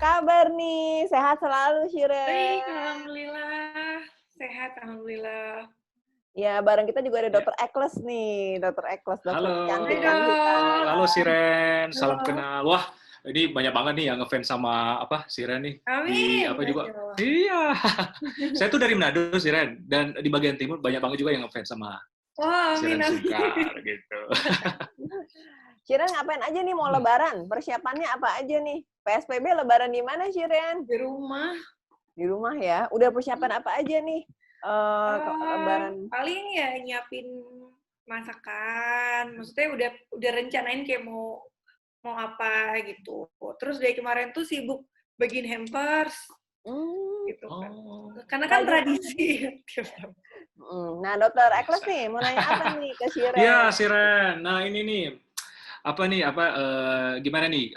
kabar nih? Sehat selalu, Baik, Shiren? alhamdulillah. Sehat, alhamdulillah. Ya, bareng kita juga ada Ya. Dokter Ekles nih, Dokter Ekles, dokter Halo, Hai, kecantikan kita. Dok. halo Siren, salam Halo. kenal. Wah, ini banyak banget nih yang ngefans sama Siren nih. Di Amin. apa juga? Masya Allah. Iya. Saya tuh dari Manado, Siren, dan di bagian timur banyak banget juga yang ngefans sama Wah, amin, Siren amin. Sungkar gitu. Shiren ngapain aja nih mau lebaran? Persiapannya apa aja nih? PSBB lebaran di mana, Shiren? Di rumah. Di rumah ya. Udah persiapan apa aja nih? Lebaran. Paling ya nyiapin masakan. Maksudnya udah rencanain kayak mau apa gitu. Terus dari kemarin tuh sibuk bagiin hampers gitu kan. Oh. Karena kan Baju. tradisi. Nah, Dokter Ekles nih, mau nanya apa nih ke Shiren? Iya, Siren. Nah, ini nih gimana nih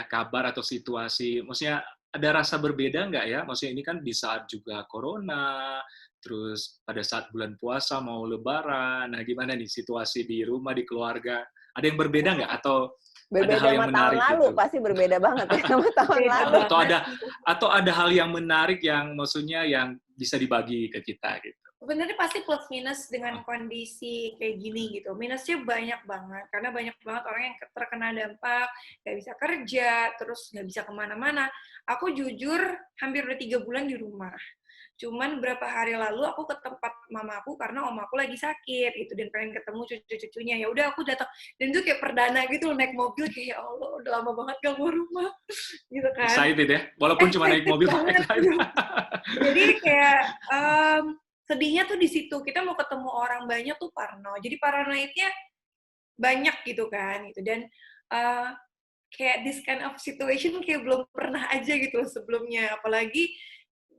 kabar atau situasi? Maksudnya ada rasa berbeda nggak ya? Maksudnya ini kan di saat juga corona, terus pada saat bulan puasa mau lebaran. Nah, gimana nih situasi di rumah, di keluarga? Ada yang berbeda nggak? Atau Berbeda ada hal yang sama tahun menarik lalu, gitu? pasti berbeda banget ya sama tahun Beda lalu. banget. Atau ada hal yang menarik yang maksudnya yang bisa dibagi ke kita gitu? Sebenarnya pasti plus minus dengan kondisi kayak gini gitu. Minusnya banyak banget, karena banyak banget orang yang terkena dampak, nggak bisa kerja, terus nggak bisa kemana-mana. Aku jujur hampir udah 3 bulan di rumah. Cuman berapa hari lalu aku ke tempat mamaku karena omaku lagi sakit gitu dan pengen ketemu cucu-cucunya. Ya udah aku datang dan itu kayak perdana gitu loh, naik mobil kayak ya Allah udah lama banget gak keluar rumah gitu kan. Excited ya? Walaupun cuma naik mobil excited. Jadi kayak sedihnya tuh di situ, kita mau ketemu orang banyak tuh parno. Jadi paranoidnya banyak gitu kan gitu. Dan kayak this kind of situation kayak belum pernah aja gitu loh sebelumnya. Apalagi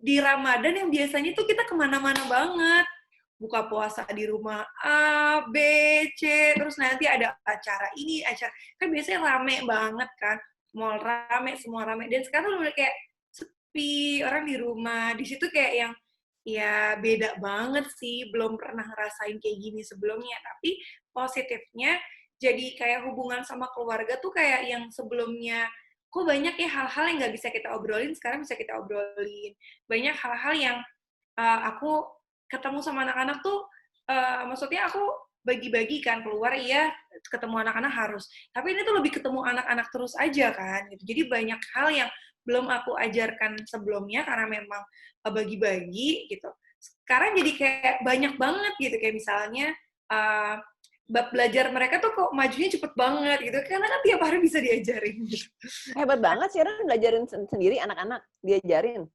di Ramadan yang biasanya tuh kita kemana-mana banget. Buka puasa di rumah A, B, C, terus nanti ada acara ini, acara. Kan biasanya rame banget kan. Mall rame, semua rame. Dan sekarang udah kayak sepi, orang di rumah. Di situ kayak yang ya beda banget sih, belum pernah ngerasain kayak gini sebelumnya. Tapi positifnya jadi kayak hubungan sama keluarga tuh kayak yang sebelumnya kok banyak ya hal-hal yang nggak bisa kita obrolin, sekarang bisa kita obrolin. Banyak hal-hal yang aku ketemu sama anak-anak tuh, maksudnya aku bagi-bagi kan, keluar iya, ketemu anak-anak harus. Tapi ini tuh lebih ketemu anak-anak terus aja kan, gitu. Jadi banyak hal yang belum aku ajarkan sebelumnya karena memang bagi-bagi gitu. Sekarang jadi kayak banyak banget gitu, kayak misalnya bab belajar mereka tuh kok majunya cepet banget gitu, karena kan tiap hari bisa diajarin gitu. Hebat banget sih, Ren belajarin sendiri anak-anak, diajarin.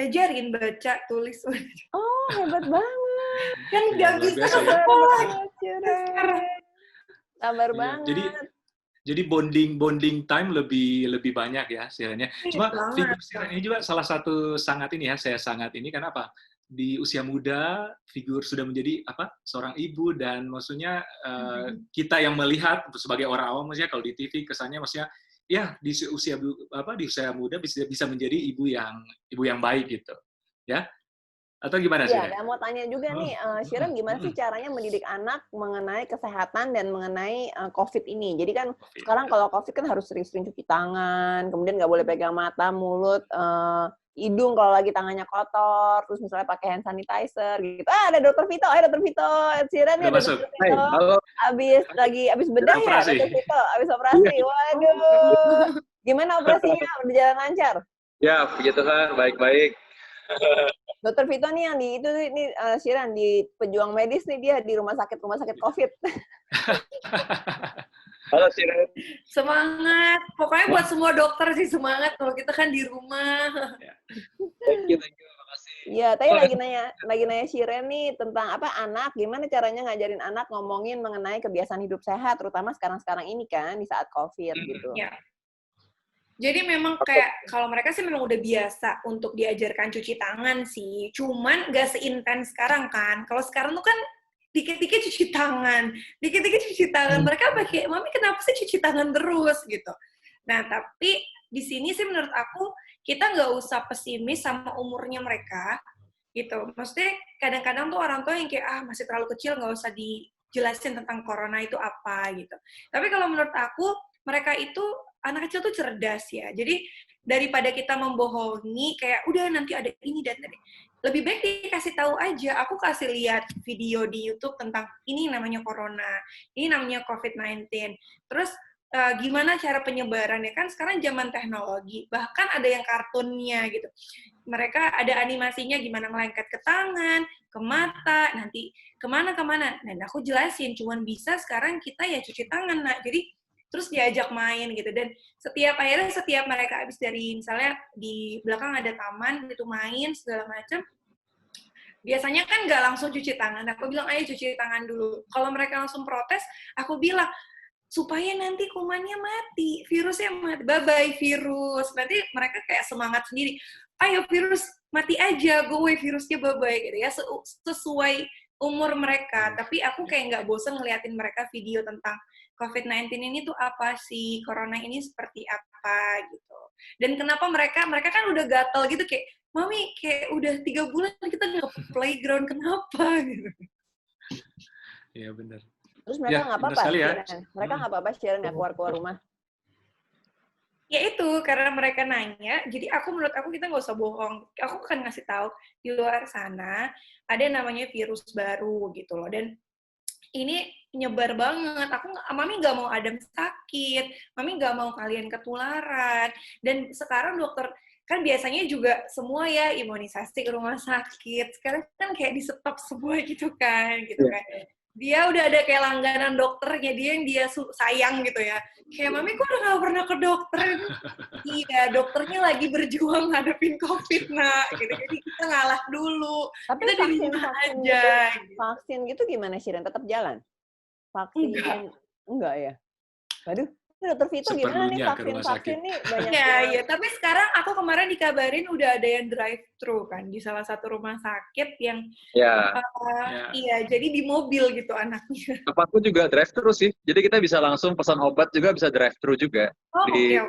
Ajarin baca, tulis. Oh, hebat banget. Kan nggak Luar bisa biasa ke ya. sekolah. Shiren. Sabar Iya, banget. jadi bonding time lebih banyak ya Sirennya. Cuma Banget. figur Siren ini juga salah satu sangat ini ya, saya sangat ini karena apa? Di usia muda figur sudah menjadi seorang ibu dan maksudnya kita yang melihat sebagai orang awam maksudnya kalau di TV kesannya maksudnya ya di usia muda bisa menjadi ibu yang baik gitu. Ya? Atau gimana Iya, Siren? dan mau tanya juga nih, Shiren gimana sih caranya mendidik anak mengenai kesehatan dan mengenai COVID ini? Jadi kan sekarang kalau COVID kan harus sering-sering cuci tangan, kemudian nggak boleh pegang mata, mulut, hidung kalau lagi tangannya kotor, terus misalnya pakai hand sanitizer gitu. Ada Dokter Vito, ayo Dokter Vito, Shiren nih Udah ada masuk. Dokter Hai, Vito. halo. Abis bedah ya, Operasi. Dokter Vito, abis operasi. Waduh, gimana operasinya? Udah jalan lancar? Ya, puji Tuhan, baik-baik. Dokter Vito nih yang di itu nih Shiren di pejuang medis nih, dia di rumah sakit COVID. Halo, Siren. Semangat. Pokoknya buat semua dokter sih semangat kalau kita kan di rumah. Thank you, makasih. Iya, tadi lagi nanya Shiren nih tentang anak, gimana caranya ngajarin anak ngomongin mengenai kebiasaan hidup sehat, terutama sekarang ini kan di saat COVID gitu. Ya. Jadi memang kayak kalau mereka sih memang udah biasa untuk diajarkan cuci tangan sih. Cuman nggak seintens sekarang kan. Kalau sekarang tuh kan dikit-dikit cuci tangan. Mereka pakai, "Mami kenapa sih cuci tangan terus?" gitu. Nah, tapi di sini sih menurut aku kita nggak usah pesimis sama umurnya mereka gitu. Maksudnya kadang-kadang tuh orang tua yang kayak masih terlalu kecil nggak usah dijelasin tentang corona itu apa gitu. Tapi kalau menurut aku mereka itu anak kecil tuh cerdas ya. Jadi daripada kita membohongi kayak udah nanti ada ini dan tadi. Lebih baik dikasih tahu aja. Aku kasih lihat video di YouTube tentang ini namanya corona, ini namanya COVID-19. Terus gimana cara penyebarannya, kan sekarang zaman teknologi, bahkan ada yang kartunnya gitu. Mereka ada animasinya gimana ngelengket ke tangan, ke mata, nanti kemana-kemana. Dan aku jelasin, cuman bisa sekarang kita ya cuci tangan, nak. Jadi terus diajak main gitu. Dan setiap mereka habis dari, misalnya di belakang ada taman gitu, main segala macam, biasanya kan nggak langsung cuci tangan. Aku bilang, ayo cuci tangan dulu. Kalau mereka langsung protes, aku bilang, supaya nanti kumannya mati, virusnya mati. Bye-bye virus. Nanti mereka kayak semangat sendiri. Ayo virus, mati aja, go away virusnya, bye-bye. Gitu ya, sesuai umur mereka. Tapi aku kayak nggak bosen ngeliatin mereka video tentang COVID-19 ini tuh apa sih, corona ini seperti apa, gitu. Dan kenapa mereka kan udah gatel gitu, kayak, Mami, kayak udah 3 bulan kita nggak ke playground, kenapa? Gitu. Iya, benar. Terus mereka Ya, nggak benar apa-apa, sekali ya. Sharon? Mereka nggak apa-apa, Sharon, nggak keluar rumah? Ya itu, karena mereka nanya, jadi menurut aku kita nggak usah bohong. Aku akan ngasih tahu, di luar sana ada namanya virus baru gitu loh. Dan ini nyebar banget. Mami nggak mau Adam sakit, Mami nggak mau kalian ketularan. Dan sekarang dokter, kan biasanya juga semua ya imunisasi ke rumah sakit. Sekarang kan kayak di stop semua gitu kan. Dia udah ada kayak langganan dokternya, dia yang dia sayang gitu ya. Kayak, Mami kok udah gak pernah ke dokter? Iya, dokternya lagi berjuang ngadepin COVID, nak. Gitu. Jadi kita ngalah dulu. Tapi kita di rumah aja. Vaksin gitu gimana, Sharon? Tetap jalan? Vaksin? Enggak ya? Waduh. Dokter Vito gimana nih vaksin nih banyak. Iya, tapi sekarang aku kemarin dikabarin udah ada yang drive-thru kan di salah satu rumah sakit yang iya, jadi di mobil gitu anaknya. Aku juga drive-thru sih. Jadi kita bisa langsung pesan obat juga bisa drive-thru juga. Di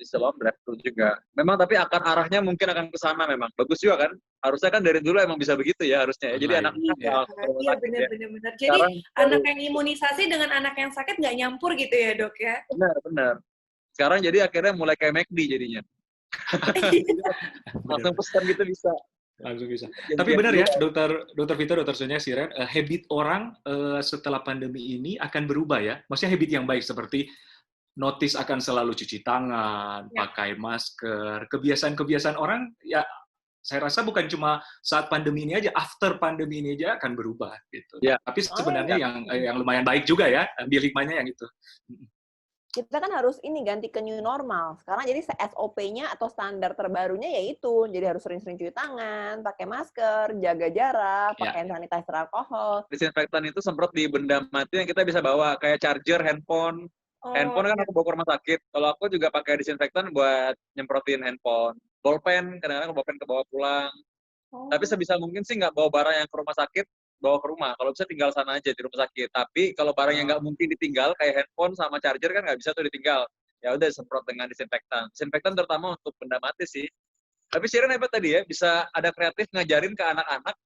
Selom drive-thru juga. Memang tapi arahnya mungkin akan ke sana memang. Bagus juga kan? Harusnya kan dari dulu emang bisa begitu ya harusnya. Jadi anak-anak iya benar-benar. Jadi anak yang imunisasi dengan anak yang sakit nggak nyampur gitu ya, Dok ya? Benar. Sekarang jadi akhirnya mulai kayak McD jadinya. Langsung pesan gitu bisa. Langsung bisa. Tapi benar ya, Dokter Vito, Dokter Sonia, Sharon, habit orang setelah pandemi ini akan berubah ya. Maksudnya habit yang baik seperti notice akan selalu cuci tangan, pakai masker, kebiasaan-kebiasaan orang ya saya rasa bukan cuma saat pandemi ini aja, after pandemi ini aja akan berubah gitu. Ya. Tapi sebenarnya yang lumayan baik juga ya, ambil hikmahnya yang itu. Kita kan harus ganti ke new normal. Sekarang jadi SOP-nya atau standar terbarunya yaitu jadi harus sering-sering cuci tangan, pakai masker, jaga jarak, pakai sanitizer alkohol. Disinfektan itu semprot di benda mati yang kita bisa bawa, kayak charger, handphone. Handphone kan aku bawa ke rumah sakit. Kalau aku juga pakai disinfektan buat nyemprotin handphone. Bolpen, kadang-kadang bolpen ke bawa pulang. Tapi sebisa mungkin sih nggak bawa barang yang ke rumah sakit, bawa ke rumah. Kalau bisa tinggal sana aja di rumah sakit. Tapi kalau barang yang nggak mungkin ditinggal, kayak handphone sama charger kan nggak bisa tuh ditinggal. Ya udah semprot dengan disinfektan. Disinfektan terutama untuk benda mati sih. Tapi Sharon hebat tadi ya, bisa ada kreatif ngajarin ke anak-anak,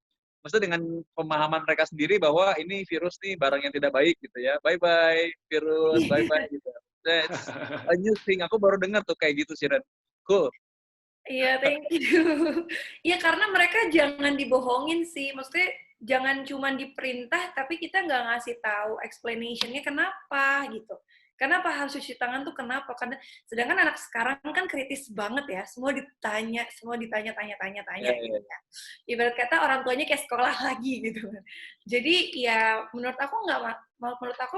maksudnya dengan pemahaman mereka sendiri bahwa ini virus nih barang yang tidak baik gitu ya. Bye-bye virus, bye-bye gitu. That's a new thing. Aku baru dengar tuh kayak gitu Sharon. Cool. Iya, thank you. Iya, karena mereka jangan dibohongin sih. Maksudnya jangan cuma diperintah, tapi kita nggak ngasih tahu explanation-nya kenapa gitu. Kenapa harus cuci tangan tuh kenapa? Karena sedangkan anak sekarang kan kritis banget ya, semua ditanya gitu ya. Ibarat kata orang tuanya kayak sekolah lagi gitu. Jadi ya menurut aku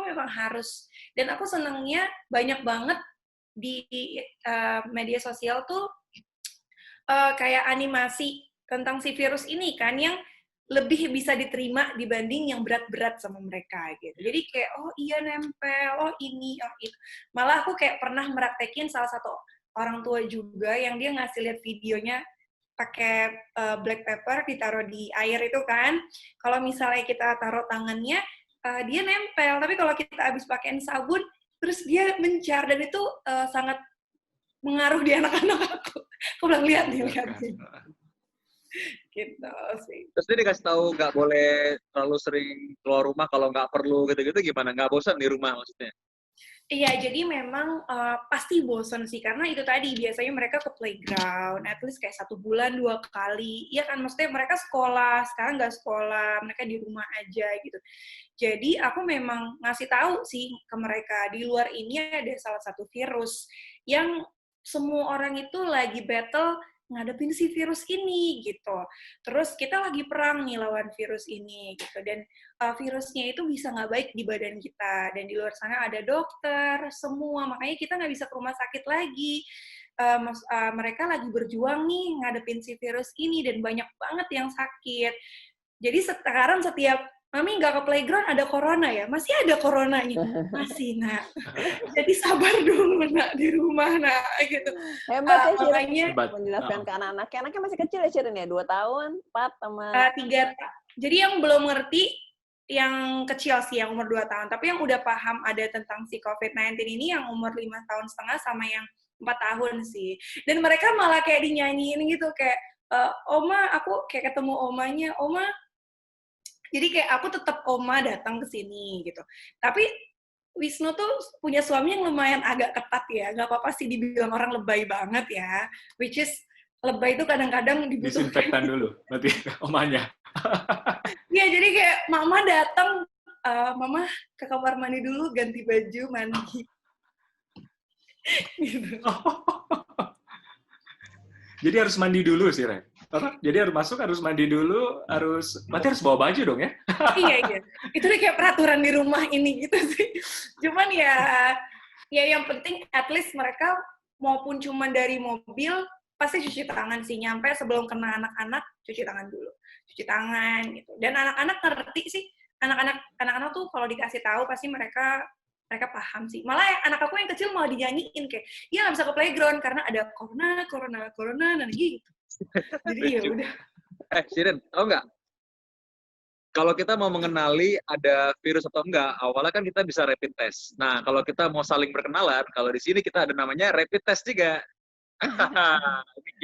memang harus. Dan aku senangnya banyak banget di media sosial tuh kayak animasi tentang si virus ini kan yang lebih bisa diterima dibanding yang berat-berat sama mereka gitu. Jadi kayak oh iya nempel, oh ini, oh itu. Malah aku kayak pernah meraktekin salah satu orang tua juga yang dia ngasih lihat videonya pakai black pepper ditaruh di air itu kan. Kalau misalnya kita taruh tangannya dia nempel, tapi kalau kita habis pakein sabun terus dia mencar dan itu sangat mengaruh di anak-anak aku. Aku bilang lihat nih. Gitu sih. Terus dia dikasih tahu nggak boleh terlalu sering keluar rumah kalau nggak perlu gitu-gitu gimana? Nggak bosan di rumah maksudnya? Iya, jadi memang pasti bosen sih, karena itu tadi, biasanya mereka ke playground, at least kayak 1 bulan 2 kali, iya kan, maksudnya mereka sekolah, sekarang nggak sekolah, mereka di rumah aja gitu. Jadi aku memang ngasih tahu sih ke mereka, di luar ini ada salah satu virus yang semua orang itu lagi battle ngadepin si virus ini gitu. Terus kita lagi perang nih lawan virus ini gitu, dan virusnya itu bisa nggak baik di badan kita, dan di luar sana ada dokter semua, makanya kita nggak bisa ke rumah sakit lagi. Mereka lagi berjuang nih ngadepin si virus ini, dan banyak banget yang sakit. Jadi sekarang setiap Mami nggak ke playground ada corona ya? Masih ada coronanya? Masih, nak. Jadi sabar dulu, nak, di rumah, nak, gitu. Hebat ya, Makanya menjelaskan ke anak-anaknya. Anaknya masih kecil ya, Shirin ya? 2 tahun, 4, sama... 3. Jadi yang belum ngerti, yang kecil sih, yang umur 2 tahun. Tapi yang udah paham ada tentang si COVID-19 ini, yang umur 5,5 tahun sama yang 4 tahun sih. Dan mereka malah kayak dinyanyiin gitu, kayak, Oma, aku kayak ketemu omanya, Oma, jadi kayak aku tetap Oma datang ke sini gitu. Tapi Wisnu tuh punya suami yang lumayan agak ketat ya. Nggak apa-apa sih dibilang orang lebay banget ya. Which is lebay itu kadang-kadang dibutuhkan. Disinfektan dulu, berarti omanya. Iya, jadi kayak Mama datang, Mama ke kamar mandi dulu, ganti baju, mandi. Gitu. Jadi harus mandi dulu sih, Ren. Jadi harus masuk, harus mandi dulu, berarti harus bawa baju dong ya? Iya. Itu kayak peraturan di rumah ini gitu sih. Cuman ya yang penting at least mereka maupun cuman dari mobil, pasti cuci tangan sih. Nyampe sebelum kena anak-anak, cuci tangan dulu. Cuci tangan gitu. Dan anak-anak ngerti sih. Anak-anak tuh kalau dikasih tahu pasti mereka paham sih. Malah anak aku yang kecil malah dinyanyiin kayak, iya nggak bisa ke playground karena ada corona, dan gitu. Jadi ya udah. Shirin, tau nggak? Kalau kita mau mengenali ada virus atau enggak, awalnya kan kita bisa rapid test. Nah, kalau kita mau saling berkenalan, kalau di sini kita ada namanya rapid test juga.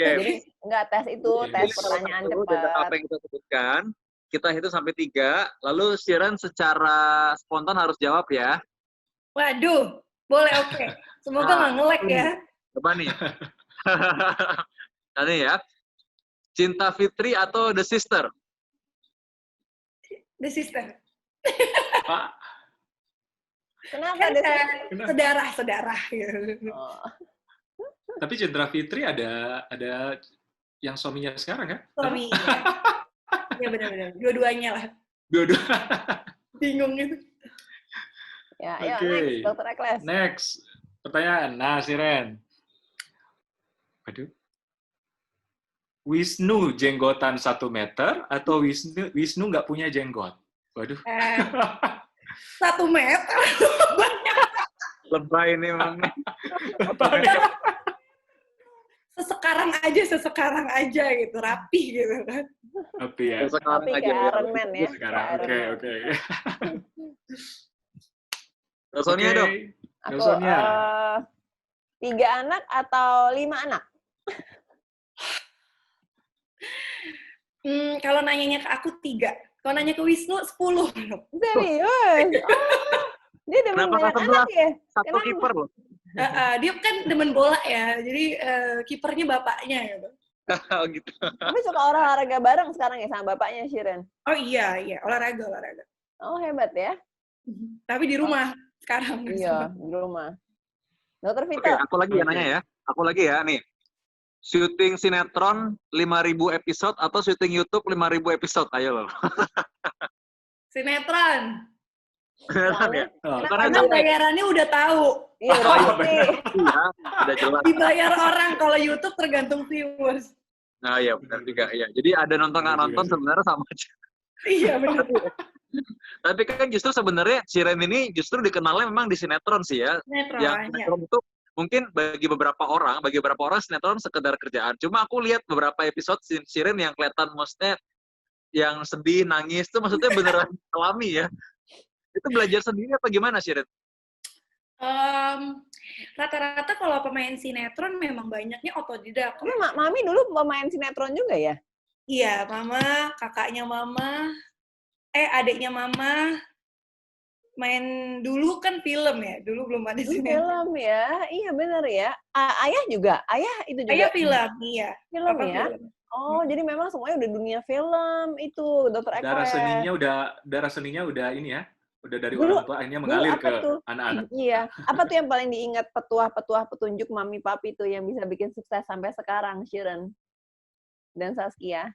Jadi nggak tes itu, tes pertanyaan cepat. Apa yang kita sebutkan, kita hitung sampai 3, lalu Shirin secara spontan harus jawab ya. Waduh, boleh, oke. Semoga nggak nge-lag ya. Coba nih. Tadi ya. Cinta Fitri atau The Sister? The Sister. Kenapa Kan The Sister? Saudara. Oh. Tapi Cinta Fitri ada yang suaminya sekarang kan? Suami. Iya benar-benar. Dua-duanya lah. Dua-dua. Bingung gitu. Ya, Oke. next, Dr. Ekles. Next. Pertanyaan. Nah, Shiren. Aduh. Wisnu jenggotan 1 meter atau Wisnu nggak punya jenggot? Waduh. 1 meter. Lebay ini memang. Sesekarang aja gitu, rapi gitu kan. Rapi ya. Sekarang Tapi aja kayak ya. Iron Man ya. Sekarang, oke. Sonia dong. Aku, Sonia. 3 anak atau 5 anak? Kalau nanyanya ke aku 3. Kalau nanya ke Wisnu 10. Serius? Dia demen Kenapa banyak nggak anak ya? 1 kiper loh. Dia kan demen bola ya, jadi kipernya bapaknya gitu. Oh gitu. Tapi suka olahraga bareng sekarang ya sama bapaknya, Shiren? Oh iya, olahraga. Oh, hebat ya. Tapi di rumah sekarang. Iya, di rumah. Dr. Vito. Oke, aku lagi ya nanya ya. Aku lagi ya, nih. Syuting sinetron 5.000 episode atau syuting YouTube 5.000 episode? Ayo loh. Sinetron. Sinetron ya? Karena bayarannya udah tahu. Iya, pasti. Iya, udah jelas. Dibayar orang, kalau YouTube tergantung viewers. Nah, iya benar juga. Iya. Jadi ada nonton nggak nonton sebenarnya sama aja. Iya, benar. Tapi kan justru sebenarnya Shiren ini justru dikenalnya memang di sinetron sih ya. Sinetron itu mungkin bagi beberapa orang sinetron sekedar kerjaan. Cuma aku lihat beberapa episode Shiren yang kelihatan maksudnya yang sedih, nangis itu maksudnya beneran alami ya. Itu belajar sendiri apa gimana Shiren? Rata-rata kalau pemain sinetron memang banyaknya otodidak. Tapi Mami dulu pemain sinetron juga ya? Iya, Mama, kakaknya Mama, adiknya Mama main dulu kan film ya, dulu belum ada Dulu sinetron. film ya, iya bener ya. Ayah juga, ayah itu juga Ayah film, iya. film Papa ya. film. Oh, jadi memang semuanya udah dunia film itu, Dokter Ekles. Darah seninya udah ini ya, udah dari Dulu, orang tua akhirnya dulu mengalir apa ke tuh? anak-anak. Iya, apa tuh yang paling diingat petuah-petuah petunjuk mami papi tuh yang bisa bikin sukses sampai sekarang, Shiren dan Saskia?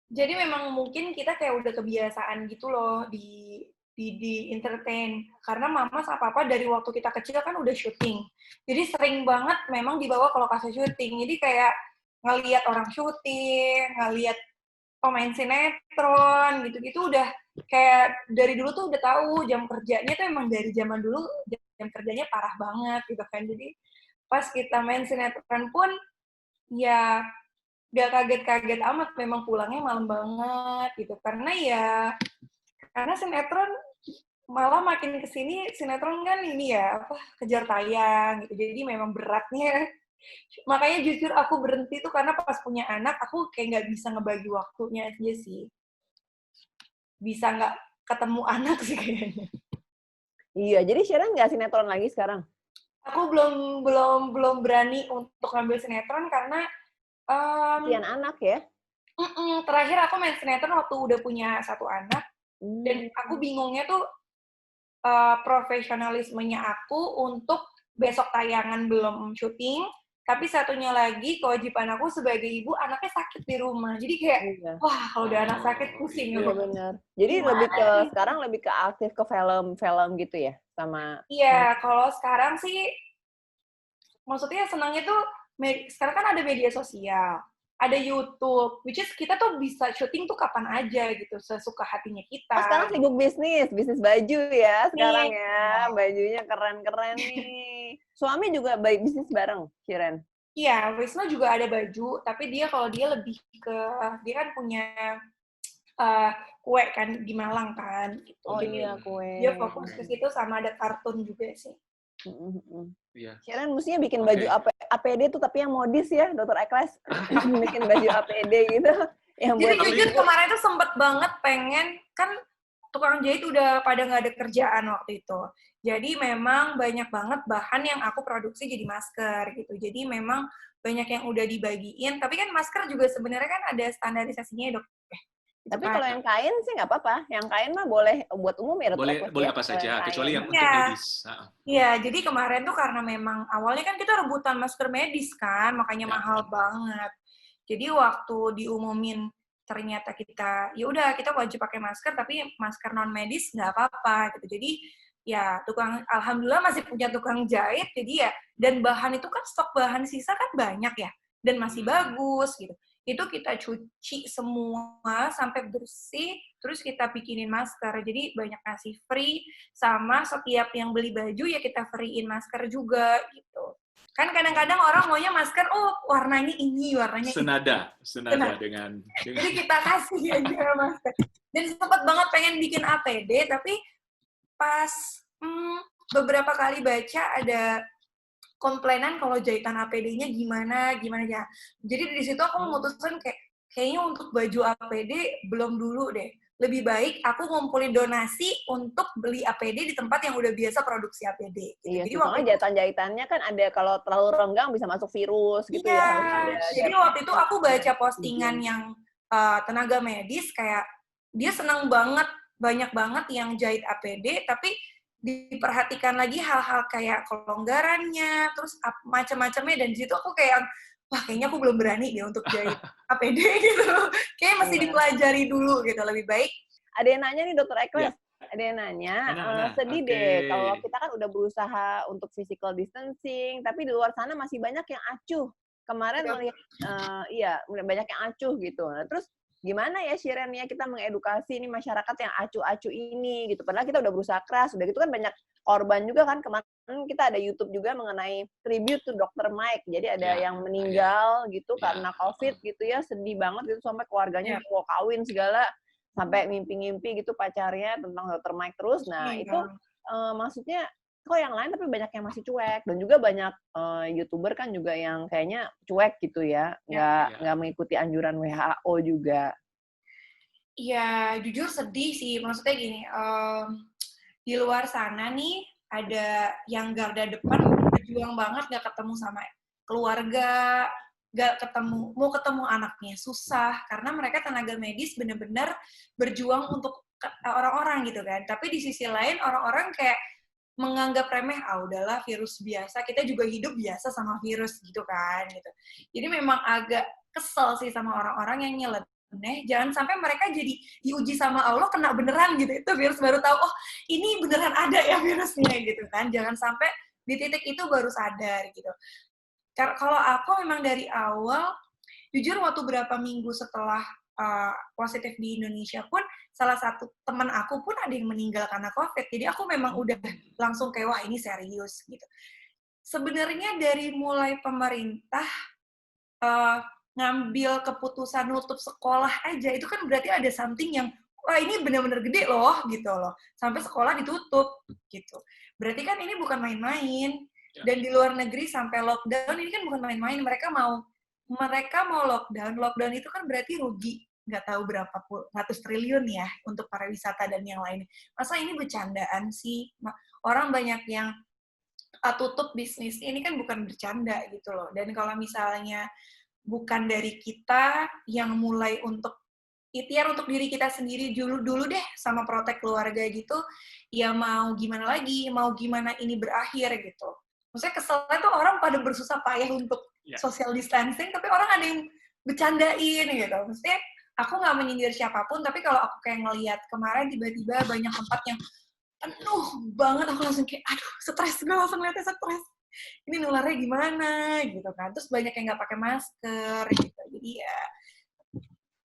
Jadi memang mungkin kita kayak udah kebiasaan gitu loh di entertain. Karena mama sama papa dari waktu kita kecil kan udah syuting. Jadi sering banget memang dibawa ke lokasi syuting. Jadi kayak ngelihat orang syuting, ngelihat pemain sinetron gitu-gitu udah kayak dari dulu tuh udah tahu jam kerjanya tuh emang dari zaman dulu jam kerjanya parah banget gitu kan. Jadi pas kita main sinetron pun ya gak kaget-kaget amat, memang pulangnya malam banget gitu. Karena sinetron malah makin kesini sinetron kan ini ya apa kejar tayang gitu. Jadi memang beratnya. Makanya jujur aku berhenti tuh karena pas punya anak aku kayak nggak bisa ngebagi waktunya aja sih. Bisa nggak ketemu anak sih kayaknya. Iya, jadi Shiren nggak sinetron lagi sekarang? Aku belum berani untuk ngambil sinetron karena Kasihan anak ya? terakhir aku main sinetron waktu udah punya satu anak dan aku bingungnya tuh profesionalismenya aku untuk besok tayangan belum syuting, tapi satunya lagi kewajiban aku sebagai ibu anaknya sakit di rumah. Jadi kayak wah kalau udah anak sakit pusing Iya aku. benar. Jadi sekarang lebih ke aktif ke film gitu ya sama. Iya, kalau sekarang sih maksudnya senangnya tuh sekarang kan ada media sosial, ada YouTube, which is kita tuh bisa syuting tuh kapan aja gitu, sesuka hatinya kita. Oh, sekarang sibuk bisnis baju ya sekarang ya, bajunya keren-keren nih. Suami juga bisnis bareng, Shiren? Iya, Wisnu juga ada baju, tapi kalau dia lebih ke, dia kan punya kue kan di Malang kan, gitu. Oh iya, kue. Dia fokus ke situ sama ada kartun juga sih. Iya. Shiren mestinya bikin baju APD tuh tapi yang modis ya, Dokter Ekles. Bikin baju APD gitu. Yang jadi jujur kemarin tuh sempet banget pengen, kan tukang jahit udah pada nggak ada kerjaan waktu itu. Jadi memang banyak banget bahan yang aku produksi jadi masker gitu. Jadi memang banyak yang udah dibagiin, tapi kan masker juga sebenarnya kan ada standarisasinya ya, Dok. Tapi kalau yang kain sih nggak apa-apa. Yang kain mah boleh buat umum ya, Dokter. Boleh apa saja, kecuali yang untuk medis. Iya, jadi kemarin tuh karena memang awalnya kan kita rebutan masker medis kan, makanya mahal banget. Jadi waktu diumumin ternyata kita ya udah kita wajib pakai masker tapi masker non medis nggak apa-apa gitu. Jadi ya alhamdulillah masih punya tukang jahit jadi ya, dan bahan itu kan stok bahan sisa kan banyak ya dan masih bagus gitu. Itu kita cuci semua sampai bersih, terus kita bikinin masker. Jadi banyak ngasih free, sama setiap yang beli baju ya kita free-in masker juga gitu. Kan kadang-kadang orang maunya masker, warnanya ini, warnanya senada dengan. Jadi kita kasih aja masker. Dan sempat banget pengen bikin APD, tapi pas beberapa kali baca ada komplainan kalau jahitan APD-nya gimana ya. Jadi di situ aku memutuskan kayaknya untuk baju APD belum dulu deh. Lebih baik aku ngumpulin donasi untuk beli APD di tempat yang udah biasa produksi APD. Gitu. Iya, jadi soalnya jahitan-jahitannya kan ada kalau terlalu renggang bisa masuk virus gitu ya. Jadi waktu itu aku baca postingan yang tenaga medis kayak dia senang banget, banyak banget yang jahit APD, tapi diperhatikan lagi hal-hal kayak kelonggarannya, terus macam-macamnya, dan di situ aku kayak, wah kayaknya aku belum berani deh untuk jahit APD gitu. Kayaknya masih dipelajari dulu gitu, lebih baik. Ada yang nanya nih Dokter Ekles, ada yang nanya, sedih deh kalau kita kan udah berusaha untuk physical distancing, tapi di luar sana masih banyak yang acuh. Kemarin melihat, banyak yang acuh gitu. Nah, terus gimana ya Shiren ya kita mengedukasi ini masyarakat yang acuh-acuh ini gitu. Padahal kita udah berusaha keras, udah gitu kan banyak korban juga kan. Kemarin kita ada YouTube juga mengenai tribute to Dr. Mike. Jadi ada yang meninggal gitu karena COVID gitu ya, sedih banget gitu sampai keluarganya mau kawin segala, sampai mimpi-mimpi gitu pacarnya tentang Dr. Mike terus. Nah, itu maksudnya kok yang lain tapi banyak yang masih cuek, dan juga banyak YouTuber kan juga yang kayaknya cuek gitu ya, nggak mengikuti anjuran WHO juga. Iya, jujur sedih sih. Maksudnya gini, di luar sana nih ada yang garda depan berjuang banget gak ketemu sama keluarga, gak ketemu, mau ketemu anaknya susah karena mereka tenaga medis benar-benar berjuang untuk orang-orang gitu kan. Tapi di sisi lain orang-orang kayak menganggap remeh, udahlah virus biasa, kita juga hidup biasa sama virus gitu kan gitu. Jadi memang agak kesel sih sama orang-orang yang nyeleneh, jangan sampai mereka jadi diuji sama Allah kena beneran gitu, itu virus baru tahu, oh ini beneran ada ya virusnya gitu kan, jangan sampai di titik itu baru sadar gitu. Kalau aku memang dari awal, jujur waktu berapa minggu setelah positif di Indonesia pun, salah satu teman aku pun ada yang meninggal karena COVID. Jadi aku memang udah langsung kayak, wah ini serius gitu. Sebenarnya dari mulai pemerintah ngambil keputusan nutup sekolah aja, itu kan berarti ada something yang, wah ini benar-benar gede loh gitu loh. Sampai sekolah ditutup gitu. Berarti kan ini bukan main-main. Dan di luar negeri sampai lockdown, ini kan bukan main-main. Mereka mau lockdown itu kan berarti rugi nggak tahu berapa ratus triliun ya untuk pariwisata dan yang lain. Masa ini bercandaan sih? Orang banyak yang tutup bisnis, ini kan bukan bercanda gitu loh. Dan kalau misalnya bukan dari kita yang mulai untuk ikhtiar untuk diri kita sendiri dulu deh sama protek keluarga gitu, ya mau gimana lagi, mau gimana ini berakhir gitu. Maksudnya keselnya tuh orang pada bersusah payah untuk social distancing, tapi orang ada yang bercandain gitu. Maksudnya aku nggak menyindir siapapun, tapi kalau aku kayak ngelihat kemarin tiba-tiba banyak tempat yang penuh banget, aku langsung kayak, aduh, stres, gue langsung lihatnya stres. Ini nularnya gimana gitu kan. Terus banyak yang nggak pakai masker gitu. Jadi ya,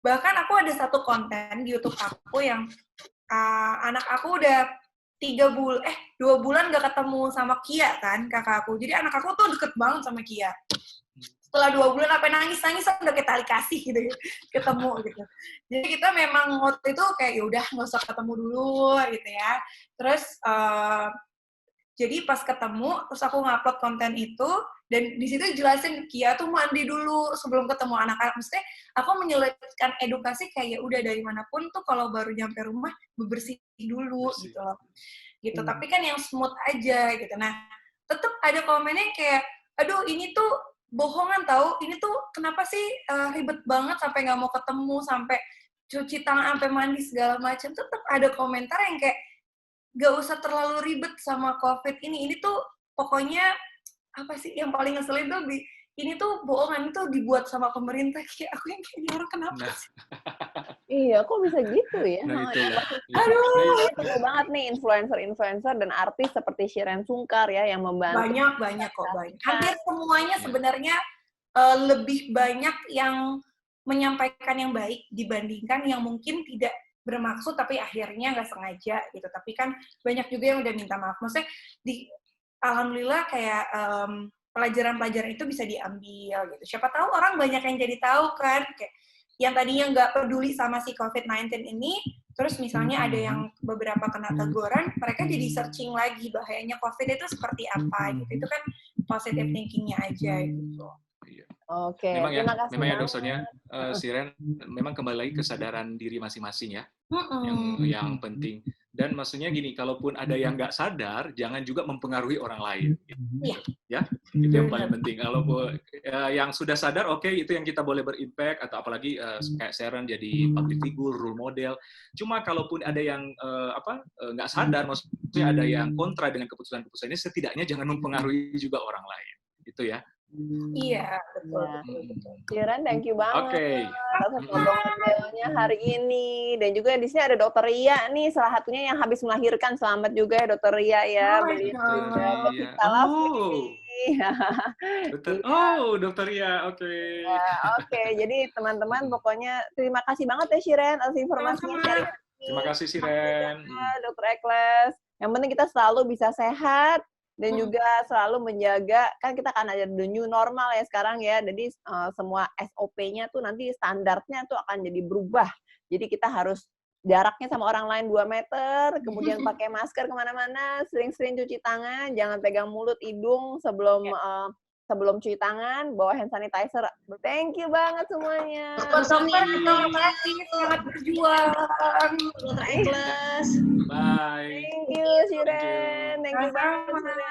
bahkan aku ada satu konten di YouTube aku yang anak aku udah 2 bulan gak ketemu sama Kia kan, kakak aku. Jadi anak aku tuh deket banget sama Kia. Setelah 2 bulan apa nangis udah kita tali kasih gitu, ketemu gitu. Jadi kita memang waktu itu kayak yaudah nggak usah ketemu dulu gitu ya. Terus jadi pas ketemu, terus aku ngupload konten itu, dan di situ jelasin Kia tuh mandi dulu sebelum ketemu anak-anak. Maksudnya aku menyelipkan edukasi kayak ya udah dari manapun tuh kalau baru nyampe rumah bersih dulu gitu loh. Gitu. Tapi kan yang smooth aja gitu. Nah, tetap ada komennya kayak, aduh ini tuh bohongan tahu, ini tuh kenapa sih ribet banget sampai nggak mau ketemu, sampai cuci tangan, sampai mandi segala macam. Tetap ada komentar yang kayak gak usah terlalu ribet sama COVID ini. Ini tuh pokoknya apa sih yang paling ngeselin tuh ini tuh bohongan, itu dibuat sama pemerintah. Kayak aku yang kayak orang kenapa sih? Iya, kok bisa gitu ya? Nah, Aduh, seru banget nih influencer dan artis seperti Shireen Sungkar ya yang membantu. Banyak kok, banyak. Hampir semuanya sebenarnya lebih banyak yang menyampaikan yang baik dibandingkan yang mungkin tidak bermaksud tapi akhirnya nggak sengaja gitu. Tapi kan banyak juga yang udah minta maaf. Maksudnya alhamdulillah kayak pelajaran-pelajaran itu bisa diambil gitu. Siapa tahu orang banyak yang jadi tahu kan, kayak yang tadinya nggak peduli sama si COVID-19 ini, terus misalnya ada yang beberapa kena teguran, mereka jadi searching lagi bahayanya COVID itu seperti apa gitu. Itu kan positive thinking-nya aja gitu. Oke, memang ya dokternya Shireen, memang kembali lagi kesadaran diri masing-masing ya, yang penting. Dan maksudnya gini, kalaupun ada yang nggak sadar, jangan juga mempengaruhi orang lain. Ya, itu yang paling penting. Kalau yang sudah sadar, oke, itu yang kita boleh berimpact, atau apalagi kayak Shireen jadi public figure, role model. Cuma kalaupun ada yang nggak sadar, maksudnya ada yang kontra dengan keputusan-keputusan ini, setidaknya jangan mempengaruhi juga orang lain. Itu ya. Iya, betul. Shireen, thank you banget. Oke. Atas ngobrol-ngobrolnya hari ini. Dan juga di sini ada Dokter Ria nih, salah satunya yang habis melahirkan. Selamat juga ya Dokter Ria ya. Salam. Dokter Ria, oke. Oke, jadi teman-teman pokoknya terima kasih banget ya Shireen atas informasinya. Terima kasih Shireen. Dokter Ekles. Yang penting kita selalu bisa sehat. Dan juga selalu menjaga, kan kita akan ada the new normal ya sekarang ya, jadi semua SOP-nya tuh nanti standarnya tuh akan jadi berubah. Jadi kita harus jaraknya sama orang lain 2 meter, kemudian pakai masker kemana-mana, sering-sering cuci tangan, jangan pegang mulut, hidung sebelum cuci tangan, bawa hand sanitizer. Thank you banget semuanya. Terima kasih, selamat berjuang. Dokter Ekles. Bye. Thank you. Shiren. Thank you banget, Shiren.